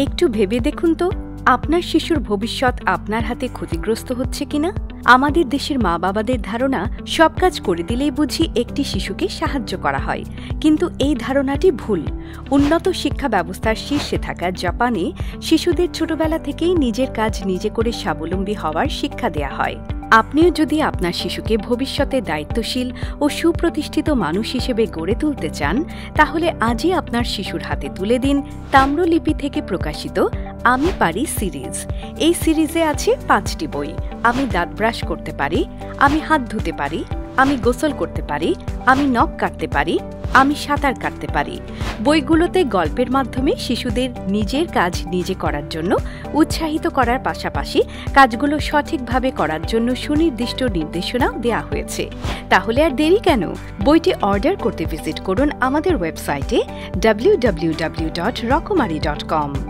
একটু ভেবে দেখুন তো, আপনার শিশুর ভবিষ্যৎ আপনার হাতে ক্ষতিগ্রস্ত হচ্ছে কিনা। আমাদের দেশের মা বাবাদের ধারণা সব কাজ করে দিলেই বুঝি একটি শিশুকে সাহায্য করা হয়, কিন্তু এই ধারণাটি ভুল। উন্নত শিক্ষা ব্যবস্থার শীর্ষে থাকা জাপানে শিশুদের ছোটবেলা থেকেই নিজের কাজ নিজে করে স্বাবলম্বী হওয়ার শিক্ষা দেয়া হয়। আপনিও যদি আপনার শিশুকে ভবিষ্যতে দায়িত্বশীল ও সুপ্রতিষ্ঠিত মানুষ হিসেবে গড়ে তুলতে চান, তাহলে আজই আপনার শিশুর হাতে তুলে দিন তাম্রলিপি থেকে প্রকাশিত আমি পারি সিরিজ। এই সিরিজে আছে 5টি বই। আমি দাঁত ব্রাশ করতে পারি, আমি হাত ধুতে পারি, আমি গোসল করতে পারি, আমি নখ কাটতে পারি, আমি সাঁতার কাটতে পারি। বইগুলোতে গল্পের মাধ্যমে শিশুদের নিজের কাজ নিজে করার জন্য উৎসাহিত করার পাশাপাশি কাজগুলো সঠিকভাবে করার জন্য সুনির্দিষ্ট নির্দেশনাও দেওয়া হয়েছে। তাহলে আর দেরি কেন? বইটি অর্ডার করতে ভিজিট করুন আমাদের ওয়েবসাইটে www.rokumari.com।